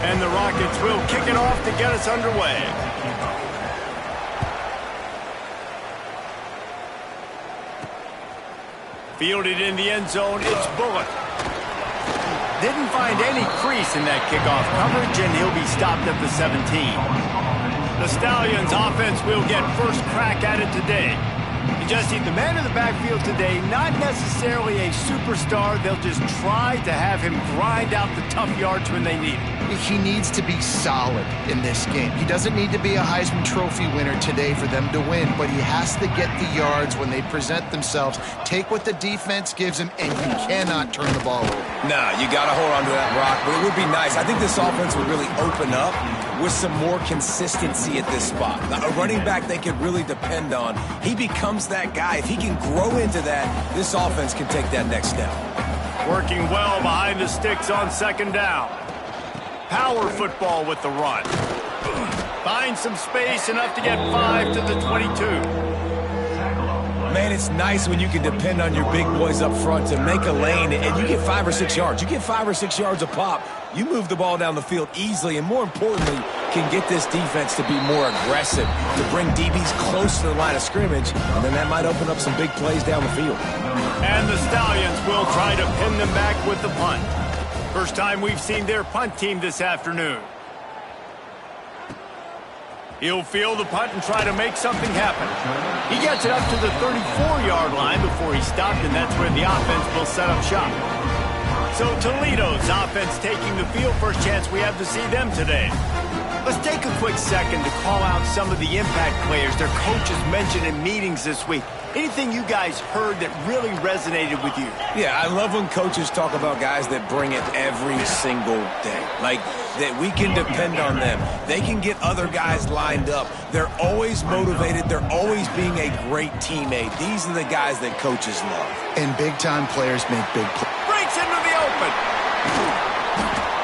And the Rockets will kick it off to get us underway. Fielded in the end zone, it's Bullock. Didn't find any crease in that kickoff coverage, and he'll be stopped at the 17. The Stallions offense will get first crack at it today. Jesse, the man in the backfield today, not necessarily a superstar. They'll just try to have him grind out the tough yards when they need it. He needs to be solid in this game. He doesn't need to be a Heisman Trophy winner today for them to win, but he has to get the yards when they present themselves. Take what the defense gives him, and you cannot turn the ball over. Nah, you got to hold on to that rock, but it would be nice. I think this offense would really open up with some more consistency at this spot. A running back they could really depend on. He becomes that guy. If he can grow into that, this offense can take that next step. Working well behind the sticks on second down. Power football with the run. Finds some space, enough to get 5 to the 22. Man, it's nice when you can depend on your big boys up front to make a lane, and you get 5 or 6 yards. You get 5 or 6 yards a pop. You move the ball down the field easily, and more importantly, can get this defense to be more aggressive, to bring DBs close to the line of scrimmage, and then that might open up some big plays down the field. And the Stallions will try to pin them back with the punt. First time we've seen their punt team this afternoon. He'll field the punt and try to make something happen. He gets it up to the 34-yard line before he's stopped, and that's where the offense will set up shop. So Toledo's offense taking the field. First chance we have to see them today. Let's take a quick second to call out some of the impact players their coaches mentioned in meetings this week. Anything you guys heard that really resonated with you? Yeah, I love when coaches talk about guys that bring it every single day. Like, that we can depend on them. They can get other guys lined up. They're always motivated. They're always being a great teammate. These are the guys that coaches love. And big-time players make big plays. Breaks into the open.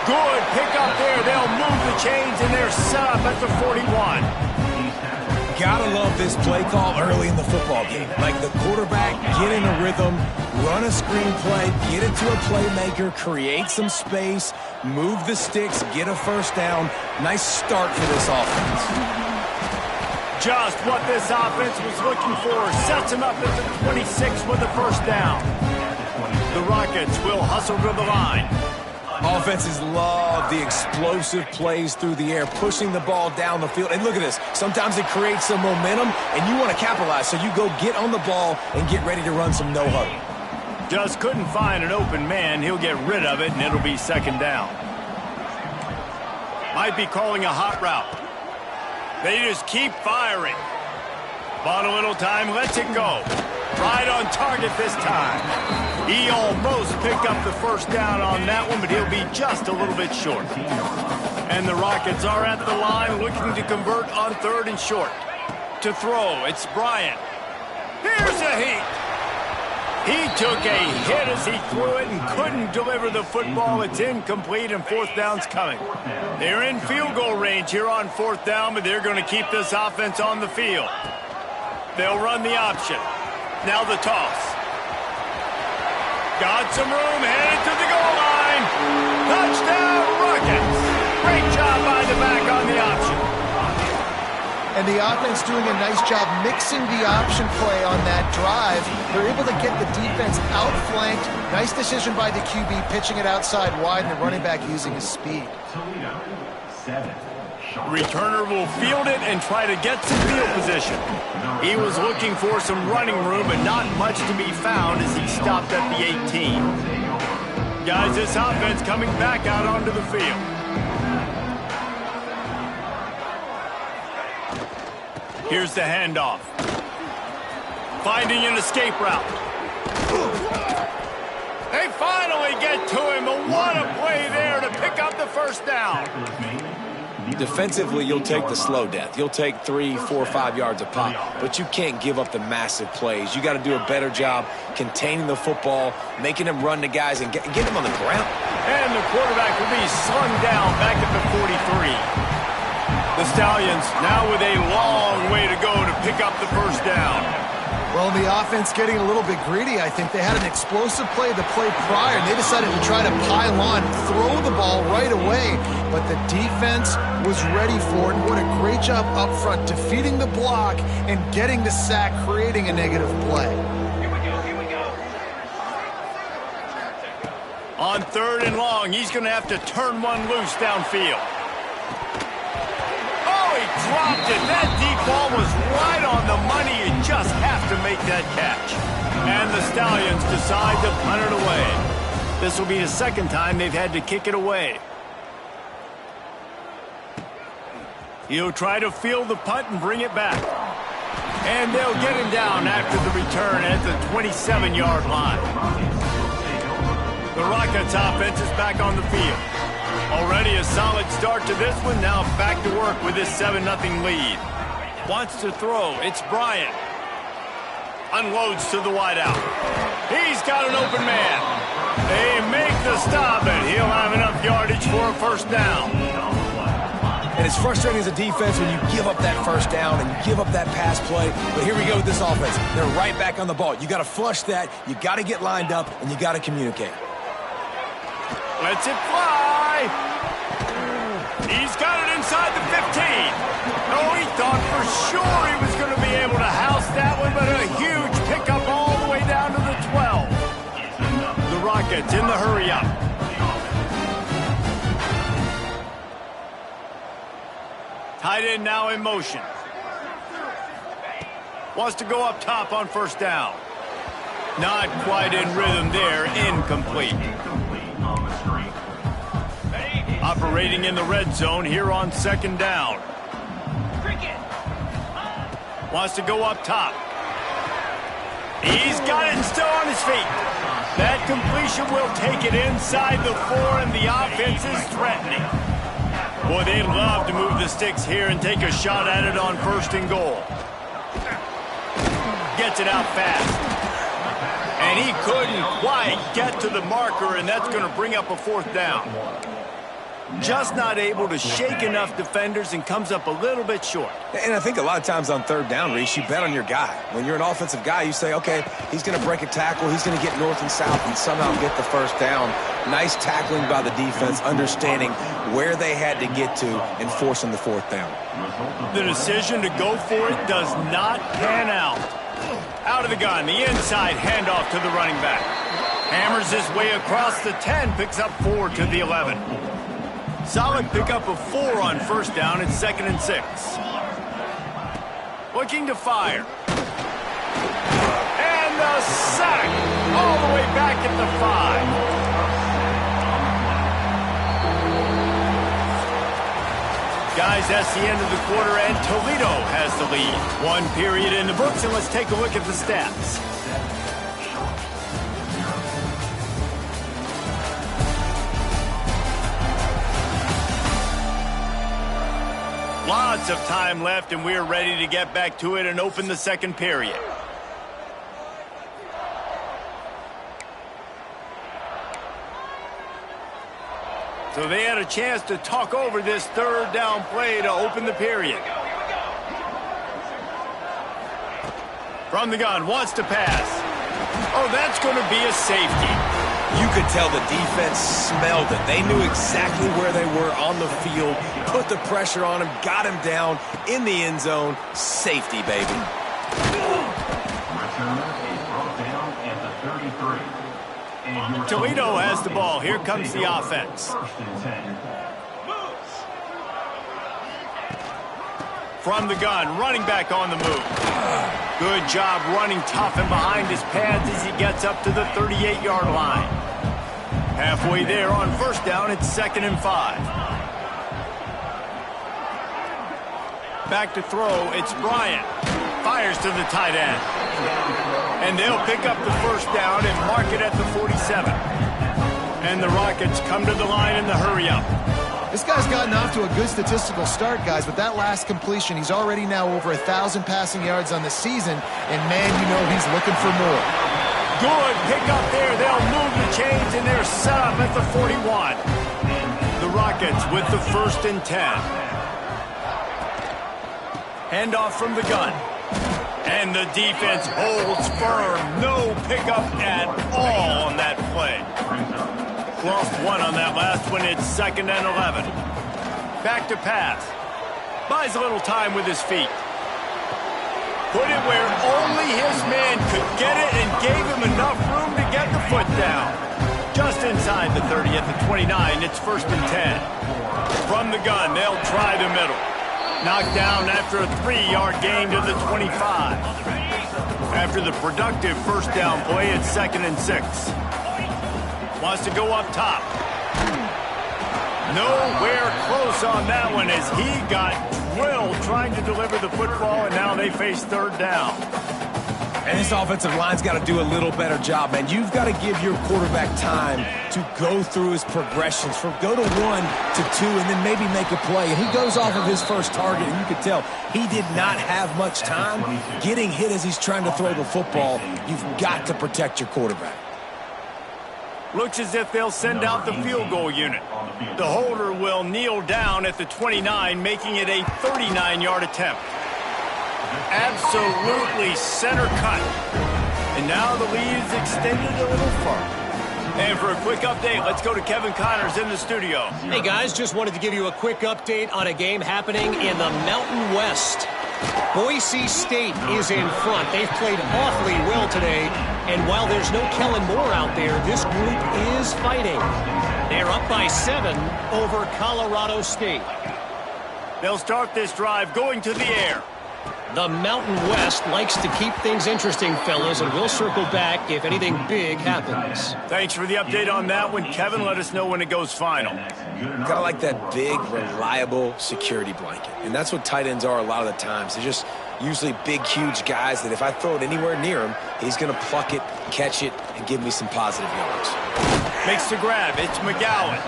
Good pick up there. They'll move the chains, and they're set up at the 41. Gotta love this play call early in the football game. Like the quarterback, get in a rhythm, run a screen play, get it to a playmaker, create some space, move the sticks, get a first down. Nice start for this offense. Just what this offense was looking for. Sets him up at the 26 with the first down. The Rockets will hustle to the line. Offenses love the explosive plays through the air, pushing the ball down the field. And look at this. Sometimes it creates some momentum, and you want to capitalize. So you go get on the ball and get ready to run some no-huddle. Just couldn't find an open man. He'll get rid of it, and it'll be second down. Might be calling a hot route. They just keep firing. Bought a little time, lets it go. Right on target this time. He almost picked up the first down on that one, but he'll be just a little bit short. And the Rockets are at the line looking to convert on third and short. To throw, it's Bryant. Here's a heat. He took a hit as he threw it and couldn't deliver the football. It's incomplete, and fourth down's coming. They're in field goal range here on fourth down, but they're going to keep this offense on the field. They'll run the option. Now the toss. Got some room, headed to the goal line. Touchdown, Rockets. Great job by the back on the option. And the offense doing a nice job mixing the option play on that drive. They're able to get the defense outflanked. Nice decision by the QB, pitching it outside wide, and the running back using his speed. Returner will field it and try to get some field position. He was looking for some running room, but not much to be found as he stopped at the 18. Guys, this offense coming back out onto the field. Here's the handoff. Finding an escape route. They finally get to him, but what a play there to pick up the first down. Defensively, you'll take the slow death. You'll take 3, 4, 5 yards a pop, but you can't give up the massive plays. You got to do a better job containing the football, making them run to guys and get them on the ground. And the quarterback will be slung down back at the 43. The Stallions now with a long way to go to pick up the first down. Well, the offense getting a little bit greedy, I think. They had an explosive play the play prior, and they decided to try to pile on, throw the ball right away. But the defense was ready for it, and what a great job up front, defeating the block and getting the sack, creating a negative play. On 3rd and long, he's going to have to turn one loose downfield. Oh, he dropped it. That deep ball was right on the money. You just have to make that catch. And the Stallions decide to punt it away. This will be the second time they've had to kick it away. He'll try to field the punt and bring it back. And they'll get him down after the return at the 27-yard line. The Rockets offense is back on the field. Already a solid start to this one. Now back to work with this 7-0 lead. Wants to throw. It's Bryant. Unloads to the wideout. He's got an open man. They make the stop, and he'll have enough yardage for a first down. And it's frustrating as a defense when you give up that first down and you give up that pass play. But here we go with this offense. They're right back on the ball. You got to flush that. You got to get lined up, and you got to communicate. Lets it fly. He's got it inside the 15. Oh, he thought for sure he was going to be able to house that one, but a huge pickup all the way down to the 12. The Rockets in the hurry-up. Tight end now in motion. Wants to go up top on first down. Not quite in rhythm there. Incomplete. Operating in the red zone here on 2nd down. Wants to go up top. He's got it still on his feet. That completion will take it inside the 4, and the offense is threatening. Boy, they'd love to move the sticks here and take a shot at it on 1st and goal. Gets it out fast. And he couldn't quite get to the marker, and that's going to bring up a 4th down. Just not able to shake enough defenders and comes up a little bit short. And I think a lot of times on 3rd down, Reese, you bet on your guy. When you're an offensive guy, you say, okay, he's going to break a tackle, he's going to get north and south and somehow get the first down. Nice tackling by the defense, understanding where they had to get to and forcing the 4th down. The decision to go for it does not pan out. Out of the gun, the inside handoff to the running back. Hammers his way across the 10, picks up 4 to the 11. Solid pickup of 4 on 1st down and 2nd and 6. Looking to fire. And the sack all the way back at the 5. Guys, that's the end of the quarter, and Toledo has the lead. 1 period in the books, and let's take a look at the stats. Lots of time left, and we're ready to get back to it and open the 2nd period. So they had a chance to talk over this 3rd down play to open the period. From the gun, wants to pass. Oh, that's going to be a safety. You could tell the defense smelled it. They knew exactly where they were on the field, put the pressure on him, got him down in the end zone. Safety, baby. Toledo has the ball. Here comes the offense. From the gun, running back on the move. Good job running tough and behind his pads as he gets up to the 38-yard line. Halfway there on 1st down, it's 2nd and 5. Back to throw, it's Bryant. Fires to the tight end. And they'll pick up the 1st down and mark it at the 47. And the Rockets come to the line in the hurry-up. This guy's gotten off to a good statistical start, guys. With that last completion, he's already now over 1,000 passing yards on the season. And, man, you know he's looking for more. Good pick up there. They'll move the chains, and they're set up at the 41. The Rockets with the 1st and 10. Handoff from the gun. And the defense holds firm. No pickup at all on that play. Lost one on that last one. It's 2nd and 11. Back to pass. Buys a little time with his feet. Put it where only his man could get it and gave him enough room to get the foot down. Just inside the 30 at the 29. It's 1st and 10. From the gun, they'll try the middle. Knocked down after a 3-yard gain to the 25. After the productive first down play, it's 2nd and 6. Wants to go up top. Nowhere close on that one as he got drilled trying to deliver the football, and now they face 3rd down. And this offensive line's got to do a little better job, man. You've got to give your quarterback time to go through his progressions from go to 1 to 2 and then maybe make a play. And he goes off of his first target, and you can tell he did not have much time getting hit as he's trying to throw the football. You've got to protect your quarterback. Looks as if they'll send out the field goal unit. The holder will kneel down at the 29, making it a 39-yard attempt. Absolutely center cut. And now the lead is extended a little further. And for a quick update, let's go to Kevin Connors in the studio. Hey guys, just wanted to give you a quick update on a game happening in the Mountain West. Boise State is in front. They've played awfully well today. And while there's no Kellen Moore out there, this group is fighting. They're up by 7 over Colorado State. They'll start this drive going to the air. The Mountain West likes to keep things interesting, fellas, and we'll circle back if anything big happens. Thanks for the update on that one, Kevin. Let us know when it goes final. Kind of like that big, reliable security blanket. And that's what tight ends are a lot of the times. They're just usually big, huge guys that if I throw it anywhere near him, he's going to pluck it, catch it, and give me some positive yards. Makes the grab. It's McGowan.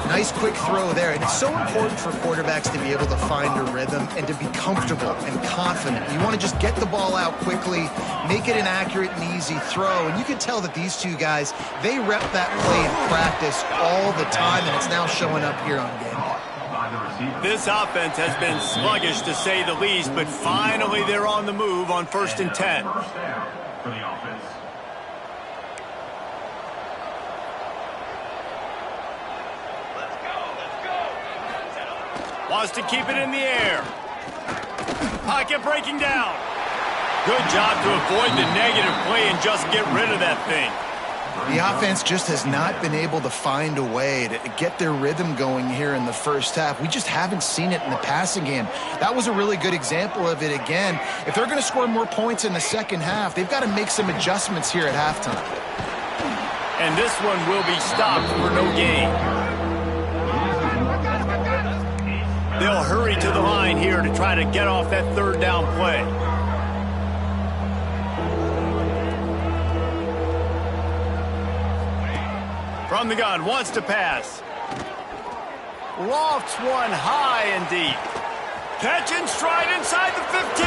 Nice quick throw there, and it's so important for quarterbacks to be able to find a rhythm and to be comfortable and confident. You want to just get the ball out quickly, make it an accurate and easy throw, and you can tell that these two guys, they rep that play in practice all the time, and it's now showing up here on game day. This offense has been sluggish to say the least, but finally they're on the move on 1st and 10. Wants to keep it in the air. Pocket breaking down. Good job to avoid the negative play and just get rid of that thing. The offense just has not been able to find a way to get their rhythm going here in the first half. We just haven't seen it in the passing game. That was a really good example of it again. If they're going to score more points in the second half, they've got to make some adjustments here at halftime. And this one will be stopped for no gain. They'll hurry to the line here to try to get off that 3rd down play. From the gun, wants to pass. Lofts one high and deep. Catch and stride inside the 15.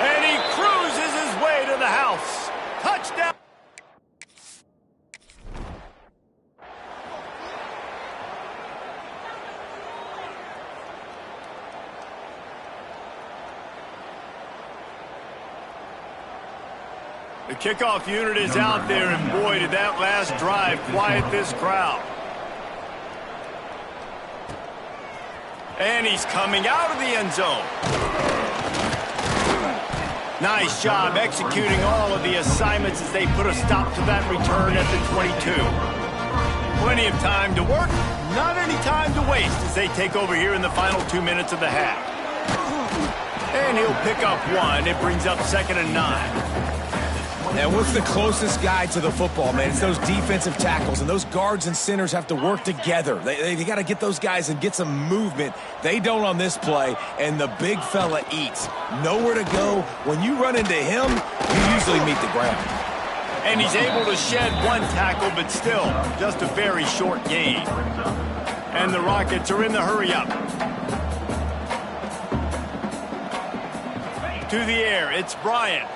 And he cruises his way to the house. Touchdown. The kickoff unit is out there, and boy, did that last drive quiet this crowd. And he's coming out of the end zone. Nice job executing all of the assignments as they put a stop to that return at the 22. Plenty of time to work, not any time to waste as they take over here in the final 2 minutes of the half. And he'll pick up 1. It brings up 2nd and 9. And what's the closest guy to the football, man? It's those defensive tackles, and those guards and centers have to work together. They got to get those guys and get some movement. They don't on this play, and the big fella eats. Nowhere to go. When you run into him, you usually meet the ground. And he's able to shed 1 tackle, but still just a very short gain. And the Rockets are in the hurry-up. To the air, it's Bryant.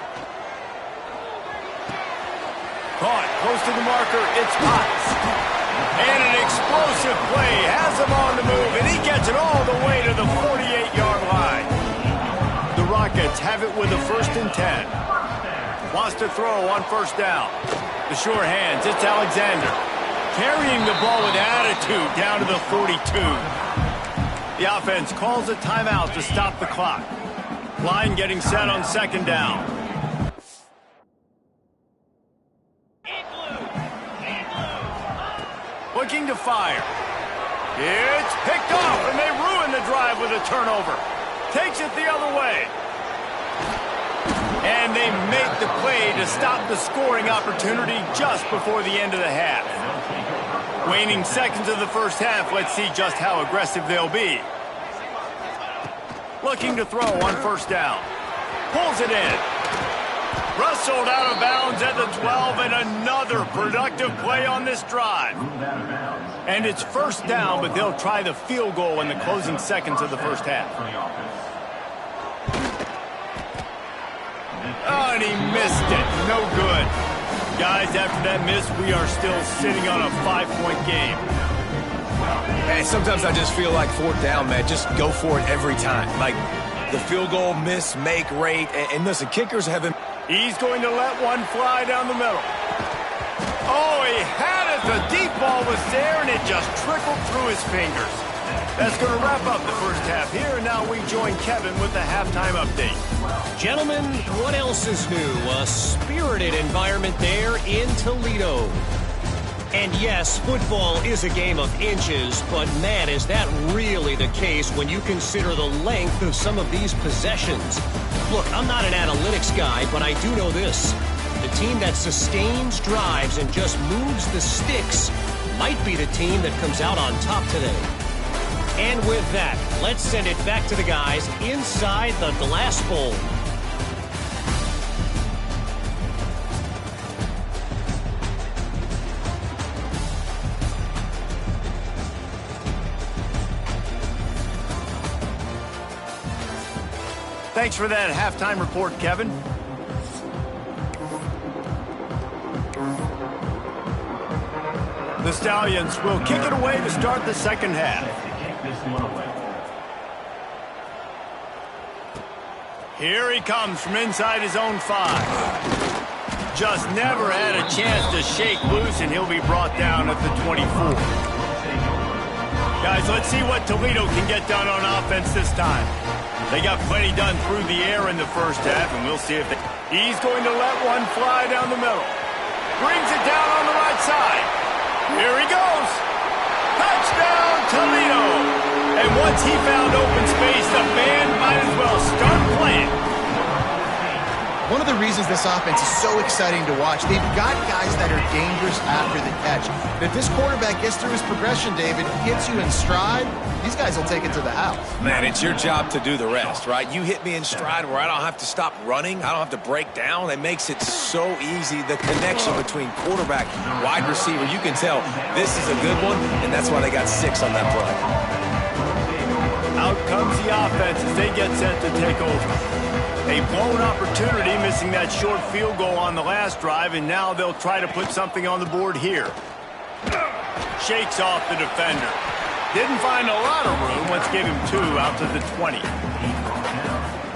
Caught close to the marker, it's Potts. And an explosive play has him on the move, and he gets it all the way to the 48-yard line. The Rockets Saints have it with a 1st and 10. Wants to throw on 1st down. The sure hands, it's Alexander. Carrying the ball with attitude down to the 42. The offense calls a timeout to stop the clock. Line getting set on 2nd down. Looking to fire. It's picked off, and they ruin the drive with a turnover. Takes it the other way. And they make the play to stop the scoring opportunity just before the end of the half. Waning seconds of the 1st half, let's see just how aggressive they'll be. Looking to throw on 1st down. Pulls it in. Rustled out of bounds at the 12, and another productive play on this drive. And it's 1st down, but they'll try the field goal in the closing seconds of the 1st half. Oh, and he missed it. No good. Guys, after that miss, we are still sitting on a 5-point game. Hey, sometimes I just feel like 4th down, man. Just go for it every time. Like the field goal miss, make rate. And listen, kickers haven't. He's going to let one fly down the middle. Oh, he had it. The deep ball was there, and it just trickled through his fingers. That's going to wrap up the 1st half here, and now we join Kevin with the halftime update. Gentlemen, what else is new? A spirited environment there in Toledo. And yes, football is a game of inches, but man, is that really the case when you consider the length of some of these possessions. Look, I'm not an analytics guy, but I do know this. The team that sustains drives and just moves the sticks might be the team that comes out on top today. And with that, let's send it back to the guys inside the glass bowl. Thanks for that halftime report, Kevin. The Stallions will kick it away to start the 2nd half. Here he comes from inside his own 5. Just never had a chance to shake loose, and he'll be brought down at the 24. Guys, let's see what Toledo can get done on offense this time. They got plenty done through the air in the 1st half, and we'll see if they... He's going to let one fly down the middle. Brings it down on the right side. Here he goes. Touchdown, Toledo. And once he found open space, the band might as well start playing. One of the reasons this offense is so exciting to watch, they've got guys that are dangerous after the catch. And if this quarterback gets through his progression, David, hits you in stride, these guys will take it to the house. Man, it's your job to do the rest, right? You hit me in stride where I don't have to stop running. I don't have to break down. It makes it so easy. The connection between quarterback and wide receiver, you can tell this is a good one, and that's why they got 6 on that play. Out comes the offense as they get set to take over. A blown opportunity, missing that short field goal on the last drive, and now they'll try to put something on the board here. Shakes off the defender. Didn't find a lot of room. Let's give him 2 out to the 20.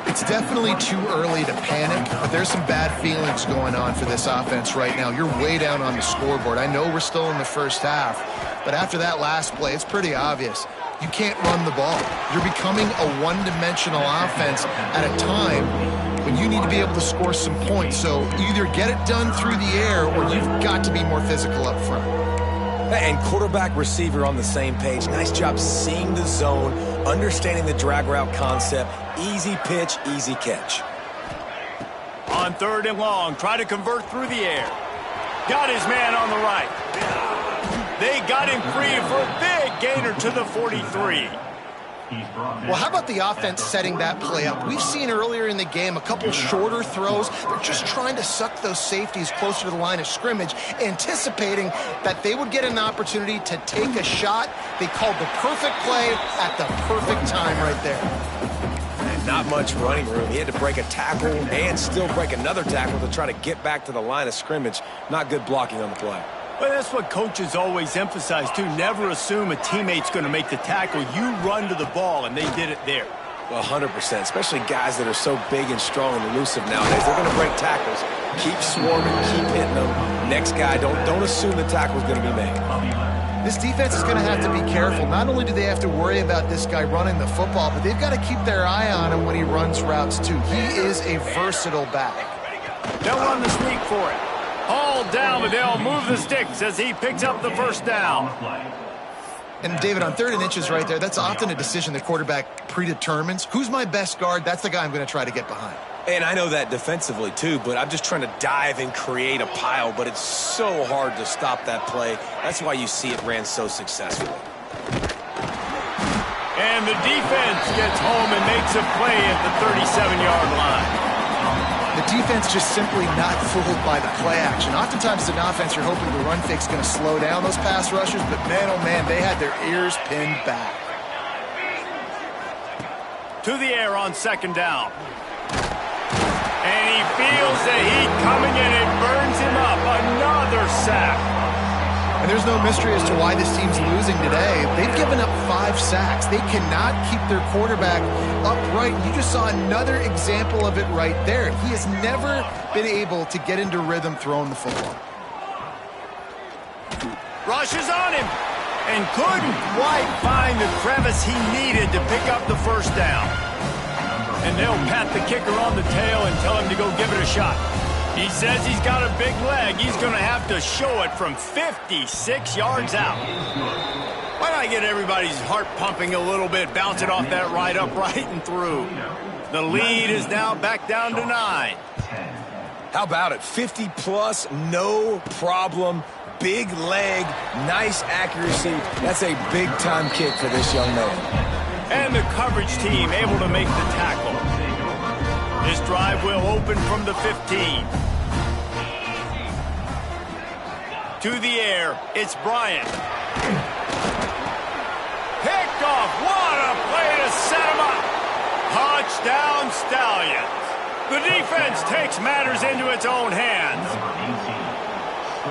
It's definitely too early to panic, but there's some bad feelings going on for this offense right now. You're way down on the scoreboard. I know we're still in the 1st half, but after that last play, it's pretty obvious. You can't run the ball. You're becoming a one-dimensional offense at a time when you need to be able to score some points. So either get it done through the air or you've got to be more physical up front. And quarterback receiver on the same page. Nice job seeing the zone, understanding the drag route concept. Easy pitch, easy catch. On 3rd and long, try to convert through the air. Got his man on the right. They got him free for a big gainer to the 43. Well, how about the offense setting that play up? We've seen earlier in the game a couple shorter throws. They're just trying to suck those safeties closer to the line of scrimmage, anticipating that they would get an opportunity to take a shot. They called the perfect play at the perfect time right there. And not much running room. He had to break a tackle and still break another tackle to try to get back to the line of scrimmage. Not good blocking on the play. Well, that's what coaches always emphasize, too. Never assume a teammate's going to make the tackle. You run to the ball, and they did it there. Well, 100%, especially guys that are so big and strong and elusive nowadays. They're going to break tackles. Keep swarming, keep hitting them. Next guy, don't assume the tackle's going to be made. This defense is going to have to be careful. Not only do they have to worry about this guy running the football, but they've got to keep their eye on him when he runs routes, too. He is a versatile back. They'll run the sneak for it. Hauled down, but they'll move the sticks as he picks up the first down. And, David, on 3rd and inches right there, that's often a decision the quarterback predetermines. Who's my best guard? That's the guy I'm going to try to get behind. And I know that defensively, too, but I'm just trying to dive and create a pile, but it's so hard to stop that play. That's why you see it ran so successfully. And the defense gets home and makes a play at the 37-yard line. The defense just simply not fooled by the play action. Oftentimes, as an offense, you're hoping the run fake's going to slow down those pass rushers, but man, oh man, they had their ears pinned back. To the air on 2nd down. And he feels the heat coming in. It burns him up. Another sack. And there's no mystery as to why this team's losing today. They've given up 5 sacks. They cannot keep their quarterback upright. You just saw another example of it right there. He has never been able to get into rhythm throwing the football. Rushes on him and couldn't quite find the crevice he needed to pick up the first down. And they'll pat the kicker on the tail and tell him to go give it a shot. He says he's got a big leg. He's going to have to show it from 56 yards out. Why not get everybody's heart pumping a little bit, bounce it off that right upright and through. The lead is now back down to 9. How about it? 50-plus, no problem. Big leg, nice accuracy. That's a big-time kick for this young man. And the coverage team able to make the tackle. This drive will open from the 15. To the air, it's Bryant. Picked off. What a play to set him up. Touchdown Stallions. The defense takes matters into its own hands.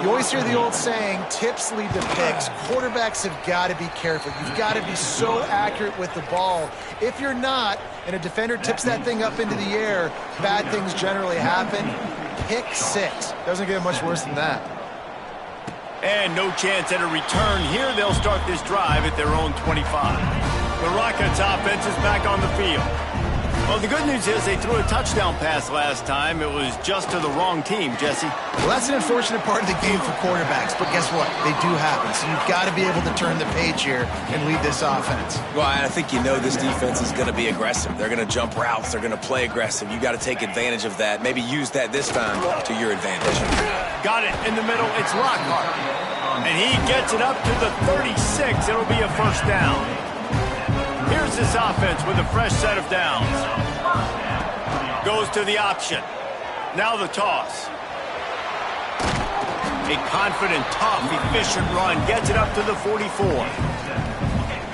You always hear the old saying, tips lead to picks. Quarterbacks have got to be careful. You've got to be so accurate with the ball. If you're not, and a defender tips that thing up into the air, bad things generally happen. Pick 6. Doesn't get much worse than that. And no chance at a return here. They'll start this drive at their own 25. The Rockets offense is back on the field. Well, the good news is they threw a touchdown pass last time. It was just to the wrong team, Jesse. Well, that's an unfortunate part of the game for quarterbacks, but guess what? They do happen, so you've got to be able to turn the page here and lead this offense. Well, I think you know this defense is going to be aggressive. They're going to jump routes. They're going to play aggressive. You got to take advantage of that. Maybe use that this time to your advantage. Got it in the middle. It's Lockhart. And he gets it up to the 36. It'll be a first down. Here's this offense with a fresh set of downs. Goes to the option. Now the toss. A confident, tough, efficient run. Gets it up to the 44.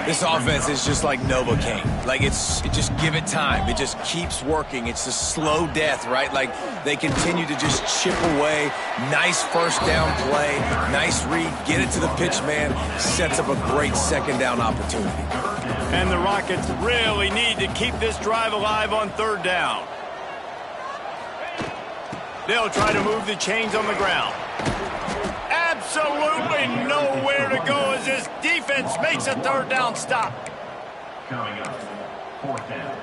This offense is just like Novocaine. Like, it just give it time. It just keeps working. It's a slow death, right? Like, they continue to just chip away. Nice first down play. Nice read. Get it to the pitch man. Sets up a great second down opportunity. And the Rockets really need to keep this drive alive on 3rd down. They'll try to move the chains on the ground. Absolutely nowhere to go as this defense makes a 3rd down stop. Coming up, 4th down.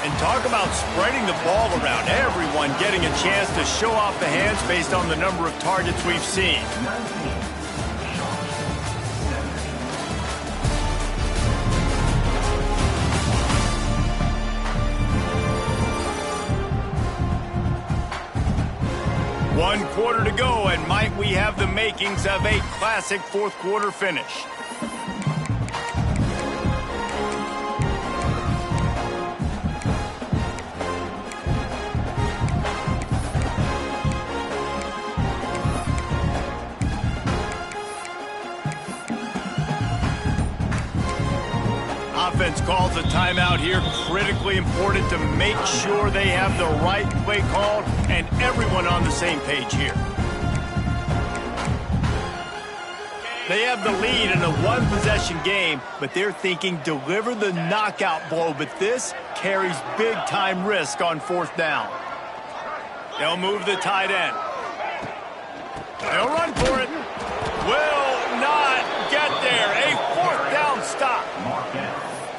And talk about spreading the ball around. Everyone getting a chance to show off the hands based on the number of targets we've seen. One quarter to go, and might we have the makings of a classic 4th quarter finish. Offense calls a timeout here. Critically important to make sure they have the right play called and everyone on the same page here. They have the lead in a one-possession game, but they're thinking deliver the knockout blow, but this carries big-time risk on fourth down. They'll move the tight end. They'll run for it. Will not get there. A fourth down stop.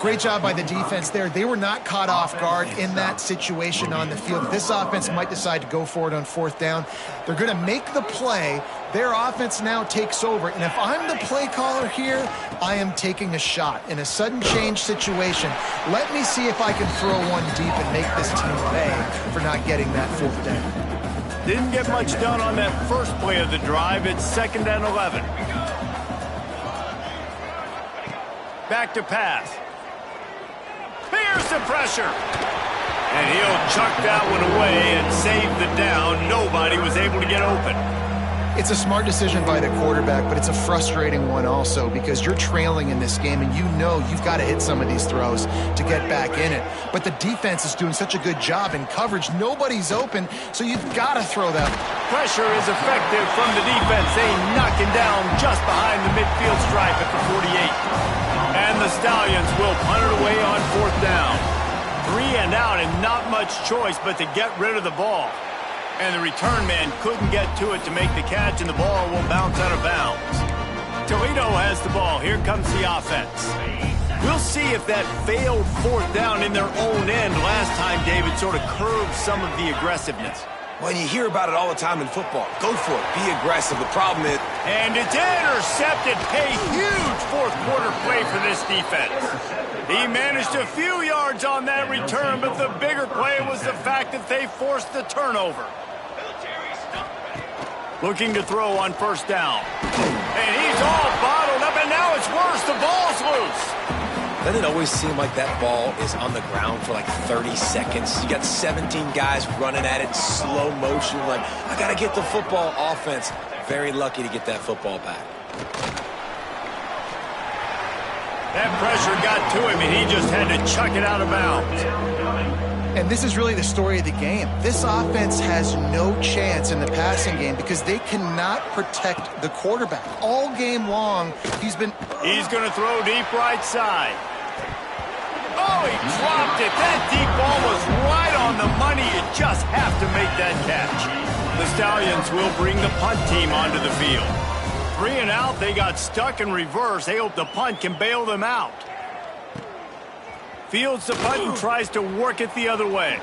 Great job by the defense there. They were not caught off guard in that situation on the field. This offense might decide to go for it on fourth down. They're going to make the play. Their offense now takes over. And if I'm the play caller here, I am taking a shot. In a sudden change situation, let me see if I can throw one deep and make this team pay for not getting that fourth down. Didn't get much done on that first play of the drive. It's 2nd and 11. Back to pass. Here's the pressure. And he'll chuck that one away and save the down. Nobody was able to get open. It's a smart decision by the quarterback, but it's a frustrating one also because you're trailing in this game and you know you've got to hit some of these throws to get back in it. But the defense is doing such a good job in coverage. Nobody's open, so you've got to throw that. Pressure is effective from the defense. They knock him down just behind the midfield stripe at the 48. And the Stallions will punt it away on fourth down. 3 and out and not much choice but to get rid of the ball. And the return man couldn't get to it to make the catch, and the ball will bounce out of bounds. Toledo has the ball. Here comes the offense. We'll see if that failed fourth down in their own end last time, David, sort of curved some of the aggressiveness. Well, you hear about it all the time in football. Go for it. Be aggressive. The problem is... And it's intercepted. A huge fourth quarter play for this defense. He managed a few yards on that return, but the bigger play was the fact that they forced the turnover. Looking to throw on first down. And he's all bottled up, and now it's worse. The ball's loose. Doesn't it always seem like that ball is on the ground for like 30 seconds? You got 17 guys running at it, slow motion, like, I got to get the football. Offense, very lucky to get that football back. That pressure got to him, and he just had to chuck it out of bounds. And this is really the story of the game. This offense has no chance in the passing game because they cannot protect the quarterback. All game long, he's going to throw deep right side. Oh, he dropped it. That deep ball was right on the money. You just have to make that catch. The Stallions will bring the punt team onto the field. 3 and out. They got stuck in reverse. They hope the punt can bail them out. Fields the punt and tries to work it the other way.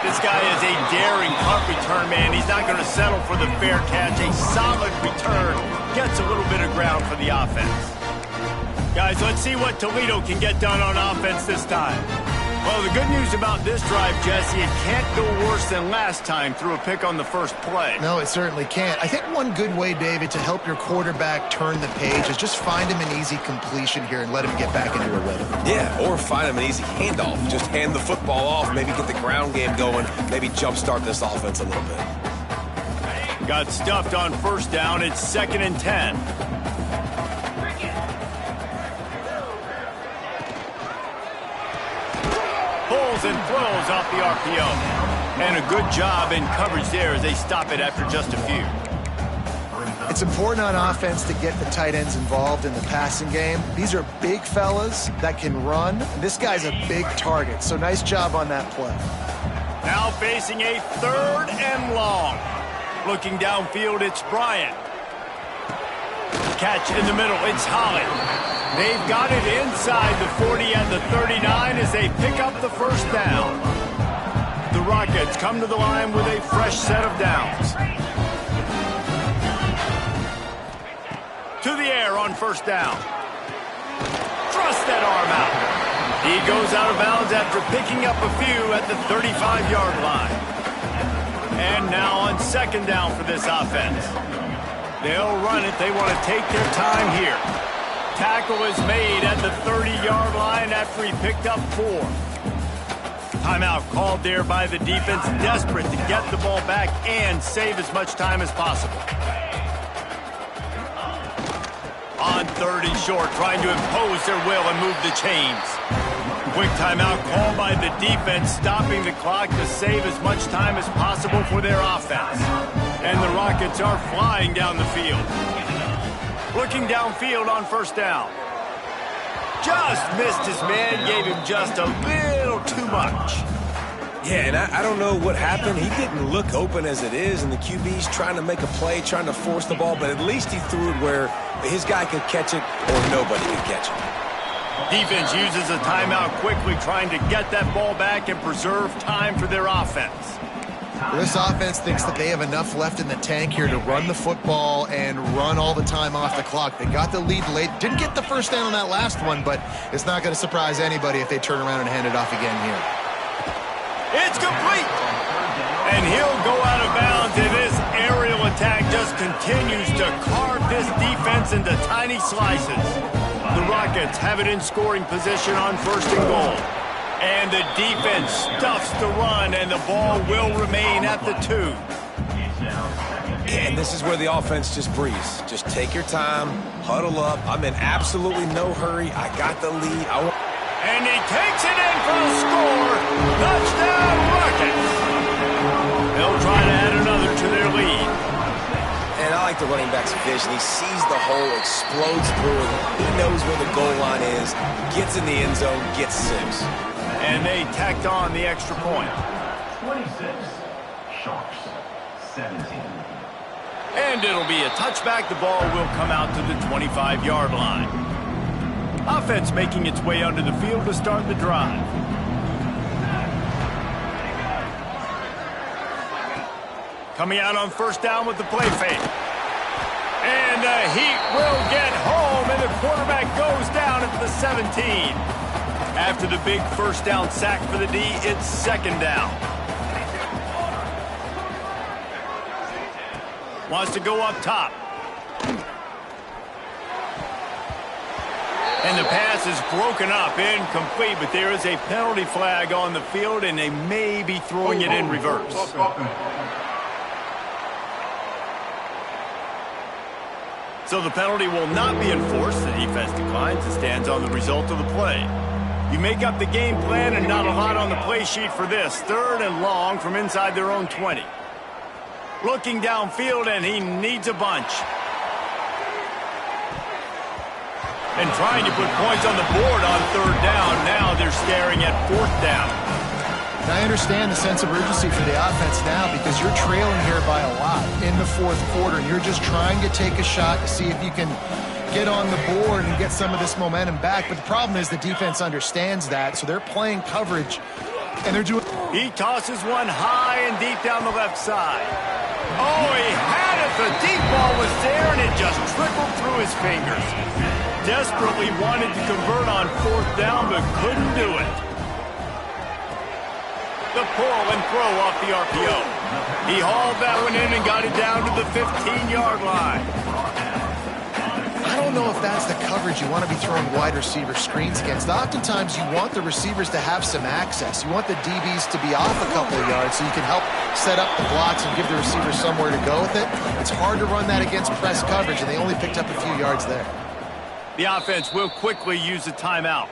This guy is a daring punt return man. He's not going to settle for the fair catch. A solid return gets a little bit of ground for the offense. Guys, let's see what Toledo can get done on offense this time. Well, the good news about this drive, Jesse, it can't go worse than last time through a pick on the first play. No, it certainly can't. I think one good way, David, to help your quarterback turn the page is just find him an easy completion here and let him get back into a rhythm. Yeah, or find him an easy handoff. Just hand the football off, maybe get the ground game going, maybe jumpstart this offense a little bit. Got stuffed on first down. It's 2nd and 10. Pulls and throws off the RPO. And a good job in coverage there as they stop it after just a few. It's important on offense to get the tight ends involved in the passing game. These are big fellas that can run. This guy's a big target, so nice job on that play. Now facing a 3rd and long. Looking downfield, it's Bryant. Catch in the middle, it's Holly. They've got it inside the 40 and the 39 as they pick up the first down. The Rockets come to the line with a fresh set of downs. To the air on first down. Thrust that arm out. He goes out of bounds after picking up a few at the 35-yard line. And now on 2nd down for this offense. They'll run it. They want to take their time here. Tackle is made at the 30-yard line after he picked up 4. Timeout called there by the defense, desperate to get the ball back and save as much time as possible. On 3rd and short, trying to impose their will and move the chains. Quick timeout called by the defense, stopping the clock to save as much time as possible for their offense. And the Rockets are flying down the field. Looking downfield on first down. Just missed his man, gave him just a little too much. Yeah, and I don't know what happened. He didn't look open as it is, and the QB's trying to make a play, trying to force the ball, but at least he threw it where his guy could catch it or nobody could catch it. Defense uses a timeout quickly, trying to get that ball back and preserve time for their offense. Well, this offense thinks that they have enough left in the tank here to run the football and run all the time off the clock. They got the lead late. Didn't get the first down on that last one, but it's not going to surprise anybody if they turn around and hand it off again here. It's complete. And he'll go out of bounds, and this aerial attack just continues to carve this defense into tiny slices. The Rockets have it in scoring position on first and goal. And the defense stuffs the run, and the ball will remain at the 2. And this is where the offense just breathes. Just take your time, huddle up. I'm in absolutely no hurry. I got the lead. And he takes it in for a score. Touchdown, Rockets. They'll try to add another to their lead. And I like the running back's vision. He sees the hole, explodes through it. He knows where the goal line is, gets in the end zone, gets 6. And they tacked on the extra point. 26. Sharks. 17. And it'll be a touchback. The ball will come out to the 25-yard line. Offense making its way onto the field to start the drive. Coming out on first down with the play fake. And the Heat will get home, and the quarterback goes down at the 17. After the big first down sack for the D, it's second down. Wants to go up top. And the pass is broken up, incomplete, but there is a penalty flag on the field, and they may be throwing it in reverse. So the penalty will not be enforced. The defense declines and stands on the result of the play. You make up the game plan, and not a lot on the play sheet for this. 3rd and long from inside their own 20. Looking downfield, and he needs a bunch. And trying to put points on the board on 3rd down. Now they're staring at 4th down. Now, I understand the sense of urgency for the offense now because you're trailing here by a lot in the 4th quarter. And you're just trying to take a shot to see if you can get on the board and get some of this momentum back. But the problem is the defense understands that, so they're playing coverage, and they're doing... He tosses one high and deep down the left side. Oh, he had it. The deep ball was there, and it just trickled through his fingers. Desperately wanted to convert on 4th down, but couldn't do it. The pull and throw off the RPO. He hauled that one in and got it down to the 15-yard line. I don't know if that's the coverage you want to be throwing wide receiver screens against. Oftentimes, you want the receivers to have some access. You want the DBs to be off a couple of yards so you can help set up the blocks and give the receivers somewhere to go with it. It's hard to run that against press coverage, and they only picked up a few yards there. The offense will quickly use a timeout.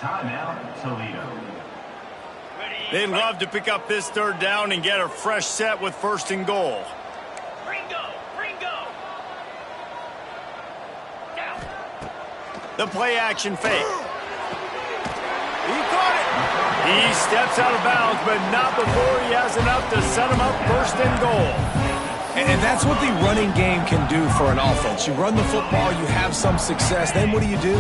Timeout, Toledo. They'd love to pick up this 3rd down and get a fresh set with 1st and goal. The play action fake. He caught it. He steps out of bounds, but not before he has enough to set him up 1st and goal. And that's what the running game can do for an offense. You run the football, you have some success. Then what do? You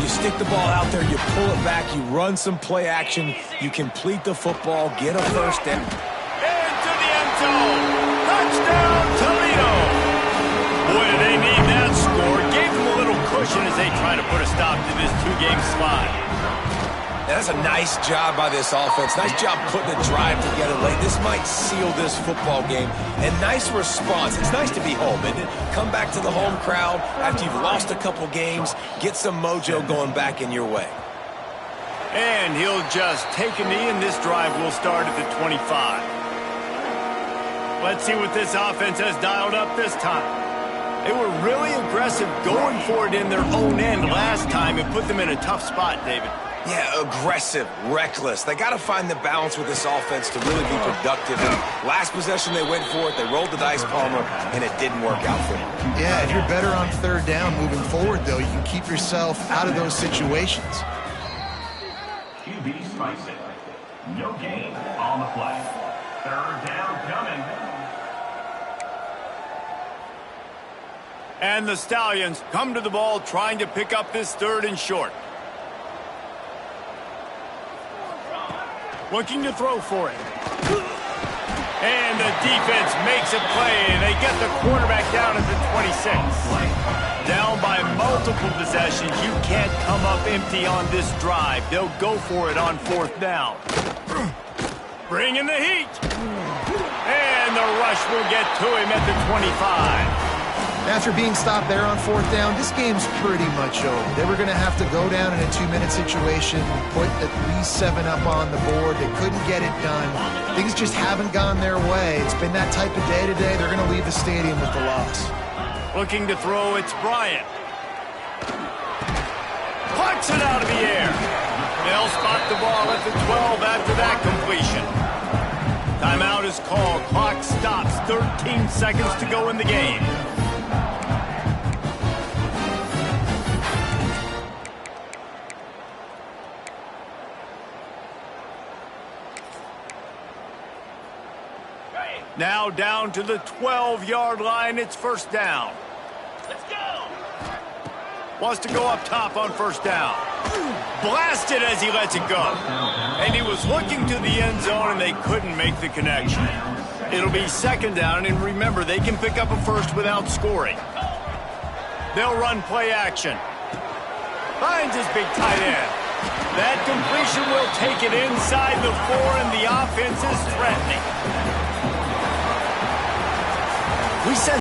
stick the ball out there, you pull it back, you run some play action, you complete the football, get a 1st down. Into the end zone. Touchdown, Toledo. Boy, do they need that score. Gave them a little cushion as they try to put a stop to this 2-game slide. That's a nice job by this offense. Nice job putting the drive together late. This might seal this football game. And nice response. It's nice to be home, isn't it? Come back to the home crowd after you've lost a couple games. Get some mojo going back in your way. And he'll just take a knee, and this drive will start at the 25. Let's see what this offense has dialed up this time. They were really aggressive going for it in their own end last time and put them in a tough spot, David. Yeah, aggressive, reckless. They got to find the balance with this offense to really be productive. And last possession, they went for it. They rolled the dice, Palmer, and it didn't work out for them. Yeah, if you're better on third down moving forward, though, you can keep yourself out of those situations. QB spikes it. No gain on the play. Third down coming. And the Stallions come to the ball trying to pick up this third and short. Looking to throw for it. And the defense makes a play. They get the quarterback down at the 26. Down by multiple possessions. You can't come up empty on this drive. They'll go for it on fourth down. Bring in the heat. And the rush will get to him at the 25. After being stopped there on fourth down, this game's pretty much over. They were going to have to go down in a 2-minute situation, put at least 7 up on the board. They couldn't get it done. Things just haven't gone their way. It's been that type of day today. They're going to leave the stadium with the loss. Looking to throw, it's Bryant. Plucks it out of the air. They'll spot the ball at the 12 after that completion. Timeout is called. Clock stops. 13 seconds to go in the game. Now down to the 12-yard line. It's first down. Let's go. Wants to go up top on first down. Blasted as he lets it go. And he was looking to the end zone, and they couldn't make the connection. It'll be second down, and remember, they can pick up a first without scoring. They'll run play action. Finds his big tight end. That completion will take it inside the 4, and the offense is threatening. We said